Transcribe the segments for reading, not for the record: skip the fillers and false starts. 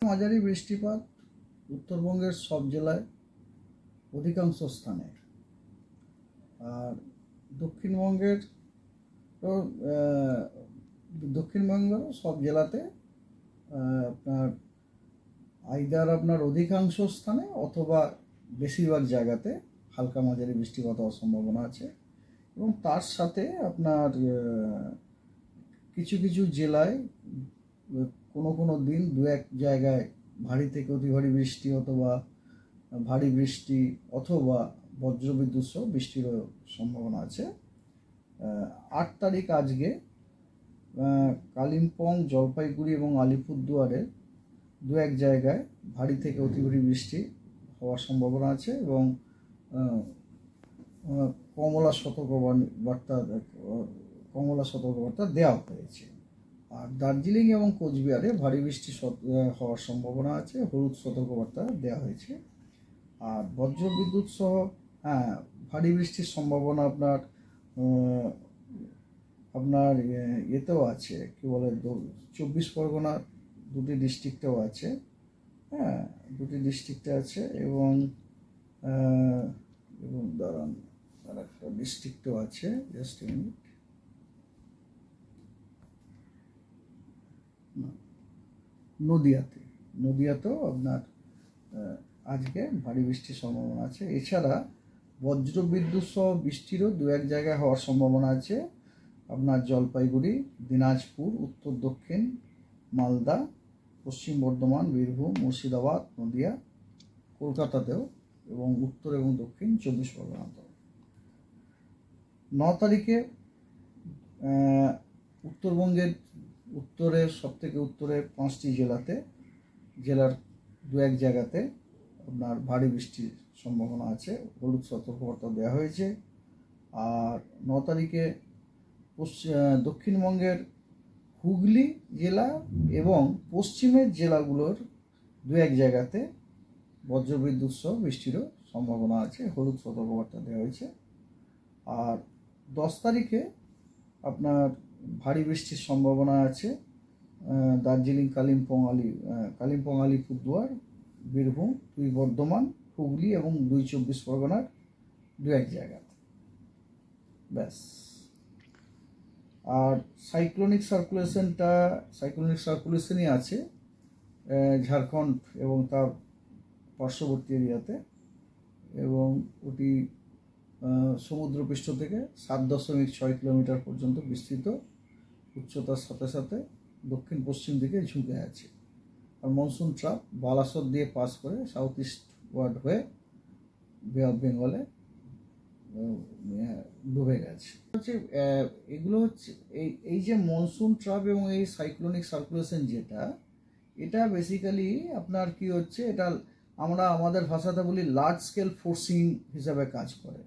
মাঝারি বৃষ্টিপাত উত্তরবঙ্গের সব জেলায় অধিকাংশ স্থানে, আর দক্ষিণবঙ্গের তো দক্ষিণবঙ্গেরও সব জেলাতে আপনার অধিকাংশ স্থানে অথবা বেশিরভাগ জায়গাতে হালকা মাঝারি বৃষ্টিপাত হওয়ার সম্ভাবনা আছে। এবং তার সাথে আপনার কিছু কিছু জেলায় কোনো কোনো দিন দু এক জায়গায় ভারী থেকে অতি ভারী বৃষ্টি অথবা ভারী বৃষ্টি অথবা বজ্রবিদ্যুৎ সহ বৃষ্টিরও সম্ভাবনা আছে। 8 তারিখ আজকে কালিম্পং, জলপাইগুড়ি এবং আলিপুরদুয়ারে দু এক জায়গায় ভারী থেকে অতি ভারী বৃষ্টি হওয়ার সম্ভাবনা আছে এবং কমলা সতর্কবার্তা দেওয়া হয়েছে। আর দার্জিলিং এবং কোচবিহারে ভারী বৃষ্টি হওয়ার সম্ভাবনা আছে, হলুদ সতর্কবার্তা দেওয়া হয়েছে। আর বজ্রবিদ্যুৎ সহ ভারী বৃষ্টির সম্ভাবনা আপনার এতেও আছে, কি বলে 24 পরগনার দুটি ডিস্ট্রিক্টেও আছে, দুটি ডিস্ট্রিক্টে আছে এবং দাঁড়ান আর একটা ডিস্ট্রিক্টও আছে, জাস্ট মিনিট, নদিয়াতেও আপনার আজকে ভারী বৃষ্টির সম্ভাবনা আছে। এছাড়া বজ্রবিদ্যুৎ সহ বৃষ্টিরও দু এক জায়গায় হওয়ার সম্ভাবনা আছে আপনার জলপাইগুড়ি, দিনাজপুর, উত্তর দক্ষিণ মালদা, পশ্চিম বর্ধমান, বীরভূম, মুর্শিদাবাদ, নদিয়া, কলকাতাতেও এবং উত্তর এবং দক্ষিণ 24 পরগনাতেও। 9 তারিখে উত্তরবঙ্গের উত্তরের সবথেকে উত্তরের 5টি জেলার দু এক জায়গাতে আপনার ভারী বৃষ্টির সম্ভাবনা আছে, হলুদ সতর্কবার্তা দেওয়া হয়েছে। আর 9 তারিখে দক্ষিণবঙ্গের হুগলি জেলা এবং পশ্চিমের জেলাগুলোর দু এক জায়গাতে বজ্রবিদ্যুৎ সহ বৃষ্টিরও সম্ভাবনা আছে, হলুদ সতর্কবার্তা দেওয়া হয়েছে। আর 10 তারিখে আপনার ভারী বৃষ্টির সম্ভাবনা আছে দার্জিলিং, কালিম্পং, আলিপুরদুয়ার, বীরভূম, 2 বর্ধমান, হুগলি এবং 2 24 পরগনার দু এক জায়গাতে। ব্যাস। আর সাইক্লোনিক সার্কুলেশনই আছে ঝাড়খণ্ড এবং তার পার্শ্ববর্তী এরিয়াতে, এবং ওটি সমুদ্রপৃষ্ঠ থেকে 7.6 কিলোমিটার পর্যন্ত বিস্তৃত, উচ্চতার সাথে সাথে দক্ষিণ পশ্চিম দিকে ঝুঁকে আছে। আর মনসুন ট্রাপ বালাসোর দিয়ে পাস করে সাউথ ইস্ট ওয়ার্ড হয়ে বে অফ বেঙ্গলে ডুবে গেছে। এগুলো হচ্ছে এই যে মনসুন ট্রাপ এবং এই সাইক্লোনিক সার্কুলেশন এটা বেসিক্যালি আপনার কি হচ্ছে, এটা আমরা আমাদের ভাষাতে বলি লার্জ স্কেল ফোর্সিং হিসাবে কাজ করে।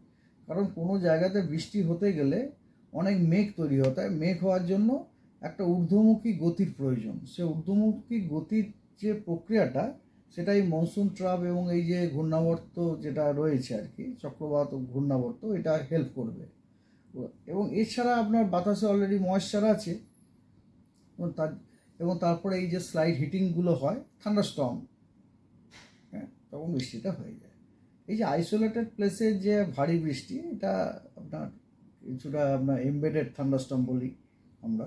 কারণ কোনো জায়গাতে বৃষ্টি হতে গেলে অনেক মেঘ তৈরি হতে হয়, মেঘ হওয়ার জন্য একটা ঊর্ধ্বমুখী গতির প্রয়োজন। সে ঊর্ধ্বমুখী গতির যে প্রক্রিয়াটা, সেটা এই মনসুন ট্রাপ এবং এই যে ঘূর্ণাবর্ত যেটা রয়েছে আর কি, চক্রবাত ঘূর্ণাবর্ত, এটা হেল্প করবে। এবং এছাড়া আপনার বাতাসে অলরেডি ময়েশ্চার আছে এবং তারপরে এই যে স্লাইড হিটিংগুলো হয়, থান্ডারস্টর্ম, তখন বৃষ্টিটা হয়ে যায়। এই যে আইসোলেটেড প্লেসের যে ভারী বৃষ্টি, এটা আপনার কিছুটা আপনার এমবেডেড থান্ডারস্টর্ম বলি আমরা।